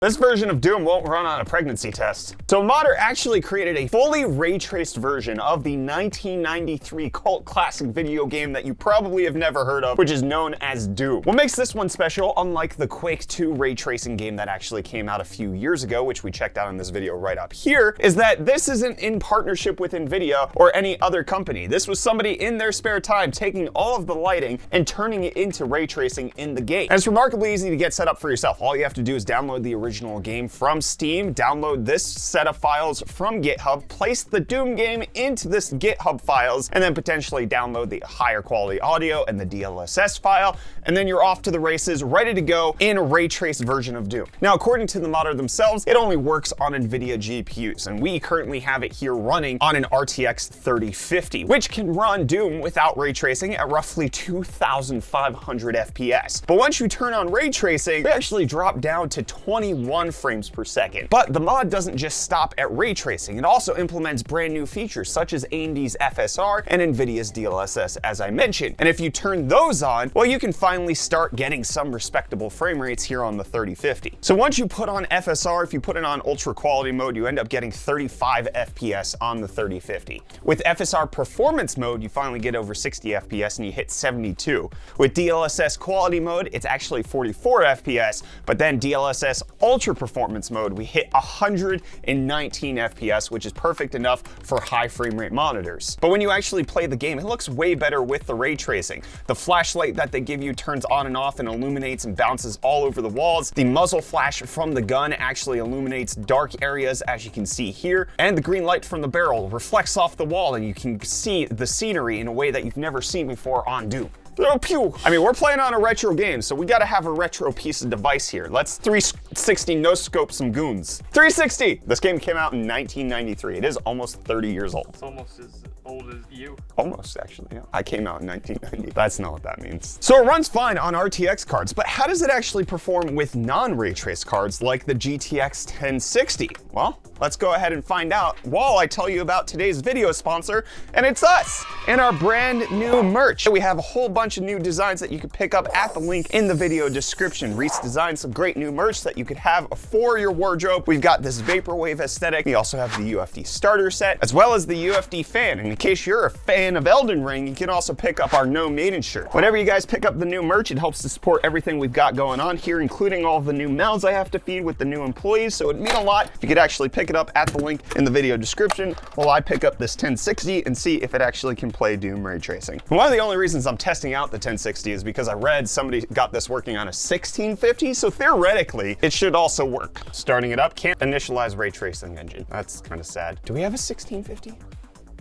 This version of Doom won't run on a pregnancy test. So a modder actually created a fully ray-traced version of the 1993 cult classic video game that you probably have never heard of, which is known as Doom. What makes this one special, unlike the Quake 2 ray tracing game that actually came out a few years ago, which we checked out in this video right up here, is that this isn't in partnership with Nvidia or any other company. This was somebody in their spare time taking all of the lighting and turning it into ray tracing in the game. And it's remarkably easy to get set up for yourself. All you have to do is download the original game from Steam, download this set of files from GitHub, place the Doom game into this GitHub files, and then potentially download the higher quality audio and the DLSS file, and then you're off to the races, ready to go in a ray traced version of Doom. Now, according to the modder themselves, it only works on Nvidia GPUs, and we currently have it here running on an RTX 3050, which can run Doom without ray tracing at roughly 2,500 FPS. But once you turn on ray tracing, we actually drop down to 21 frames per second. But the mod doesn't just stop at ray tracing. It also implements brand new features such as AMD's FSR and Nvidia's DLSS, as I mentioned. And if you turn those on, well, you can finally start getting some respectable frame rates here on the 3050. So once you put on FSR, if you put it on ultra quality mode, you end up getting 35 FPS on the 3050. With FSR performance mode, you finally get over 60 FPS and you hit 72. With DLSS quality mode, it's actually 44 FPS, but then DLSS ultra performance mode, we hit 119 FPS, which is perfect enough for high frame rate monitors. But when you actually play the game, it looks way better with the ray tracing. The flashlight that they give you turns on and off and illuminates and bounces all over the walls. The muzzle flash from the gun actually illuminates dark areas, as you can see here, and the green light from the barrel reflects off the wall and you can see the scenery in a way that you've never seen before on Doom. Oh, pew. I mean, we're playing on a retro game, so we gotta have a retro piece of device here. Let's 360 no-scope some goons. 360! This game came out in 1993. It is almost 30 years old. It's almost as old as you. Almost, actually, yeah. I came out in 1990. That's not what that means. So it runs fine on RTX cards, but how does it actually perform with non-ray trace cards like the GTX 1060? Well, let's go ahead and find out while I tell you about today's video sponsor, and it's us and our brand new merch. We have a whole bunch of new designs that you can pick up at the link in the video description. Reese designed some great new merch that you could have for your wardrobe. We've got this vaporwave aesthetic. We also have the UFD starter set, as well as the UFD fan. And in case you're a fan of Elden Ring, you can also pick up our No Maiden shirt. Whenever you guys pick up the new merch, it helps to support everything we've got going on here, including all the new mouths I have to feed with the new employees. So it'd mean a lot if you could actually pick it up at the link in the video description while I pick up this 1060 and see if it actually can play Doom ray tracing. And one of the only reasons I'm testing out the 1060 is because I read somebody got this working on a 1650, so theoretically it should also work. Starting it up, can't initialize ray tracing engine. That's kind of sad. Do we have a 1650?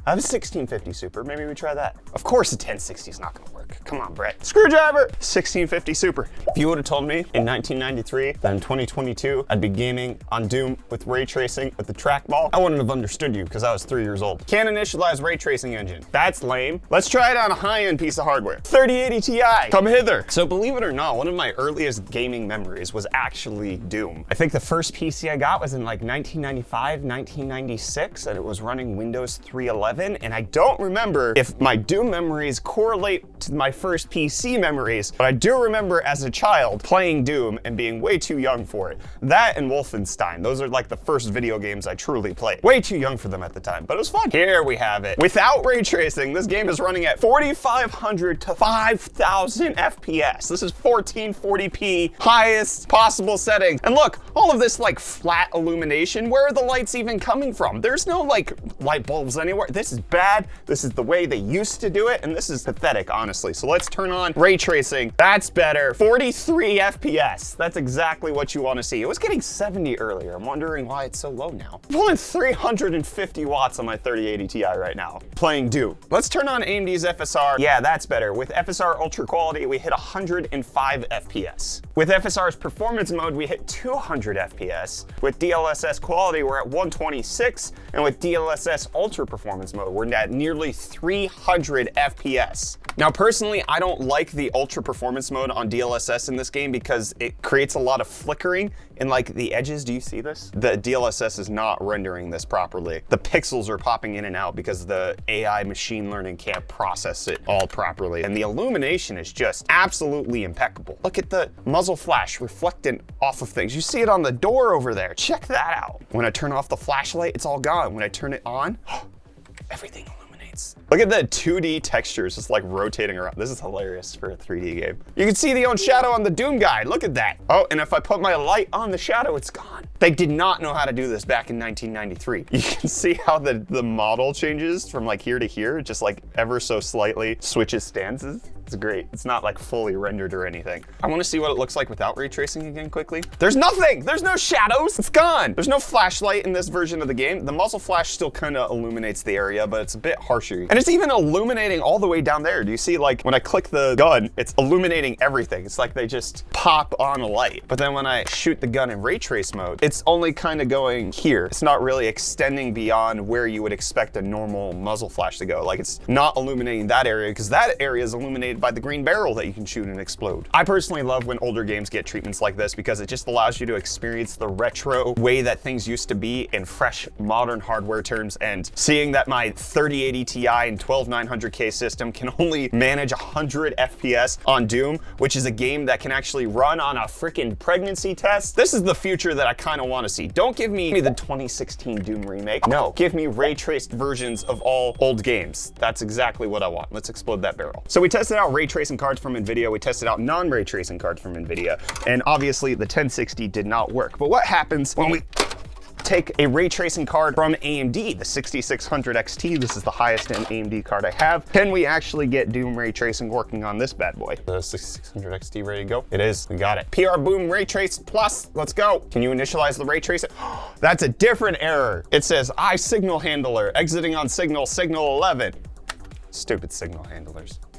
I have a 1650 Super, maybe we try that. Of course the 1060 is not gonna work. Come on, Brett. Screwdriver! 1650 Super. If you would have told me in 1993 that in 2022 I'd be gaming on Doom with ray tracing with the trackball, I wouldn't have understood you because I was 3 years old. Can't initialize ray tracing engine. That's lame. Let's try it on a high-end piece of hardware. 3080 Ti, come hither. So believe it or not, one of my earliest gaming memories was actually Doom. I think the first PC I got was in like 1995, 1996, and it was running Windows 3.11. And I don't remember if my Doom memories correlate to my first PC memories, but I do remember as a child playing Doom and being way too young for it. That and Wolfenstein, those are like the first video games I truly played. Way too young for them at the time, but it was fun. Here we have it. Without ray tracing, this game is running at 4,500 to 5,000 FPS. This is 1440p, highest possible setting. And look, all of this like flat illumination, where are the lights even coming from? There's no like light bulbs anywhere. This is bad. This is the way they used to do it, and this is pathetic, honestly. So let's turn on ray tracing. That's better. 43 FPS. That's exactly what you want to see. It was getting 70 earlier. I'm wondering why it's so low now. I'm pulling 350 watts on my 3080 Ti right now, playing Doom. Let's turn on AMD's FSR. Yeah, that's better. With FSR Ultra Quality, we hit 105 FPS. With FSR's performance mode, we hit 200 FPS. With DLSS quality, we're at 126, and with DLSS Ultra Performance mode, we're at nearly 300 FPS. Now, personally, Personally, I don't like the ultra performance mode on DLSS in this game because it creates a lot of flickering in like the edges. Do you see this? The DLSS is not rendering this properly. The pixels are popping in and out because the AI machine learning can't process it all properly. And the illumination is just absolutely impeccable. Look at the muzzle flash reflecting off of things. You see it on the door over there. Check that out. When I turn off the flashlight, it's all gone. When I turn it on, everything illuminates. Look at the 2D textures just like rotating around. This is hilarious for a 3D game. You can see the own shadow on the Doom guy. Look at that. Oh, and if I put my light on the shadow, it's gone. They did not know how to do this back in 1993. You can see how the model changes from like here to here, just like ever so slightly switches stances. It's great. It's not like fully rendered or anything. I want to see what it looks like without ray tracing again quickly. There's nothing. There's no shadows. It's gone. There's no flashlight in this version of the game. The muzzle flash still kind of illuminates the area, but it's a bit harsher. And it's even illuminating all the way down there. Do you see like when I click the gun, it's illuminating everything. It's like they just pop on a light. But then when I shoot the gun in ray trace mode, it's only kind of going here. It's not really extending beyond where you would expect a normal muzzle flash to go. Like it's not illuminating that area because that area is illuminated by the green barrel that you can shoot and explode. I personally love when older games get treatments like this because it just allows you to experience the retro way that things used to be in fresh modern hardware terms, and seeing that my 3080 Ti and 12900K system can only manage 100 FPS on Doom, which is a game that can actually run on a freaking pregnancy test. This is the future that I kind of want to see. Don't give me the 2016 Doom remake. No, give me ray traced versions of all old games. That's exactly what I want. Let's explode that barrel. So we tested out ray tracing cards from Nvidia. We tested out non-ray tracing cards from Nvidia. And obviously the 1060 did not work. But what happens when we take a ray tracing card from AMD, the 6600 XT? This is the highest end AMD card I have. Can we actually get Doom ray tracing working on this bad boy? The 6600 XT ready to go? It is. We got it. PR Boom Ray Trace Plus. Let's go. Can you initialize the ray tracing? That's a different error. It says I signal handler exiting on signal 11. Stupid signal handlers.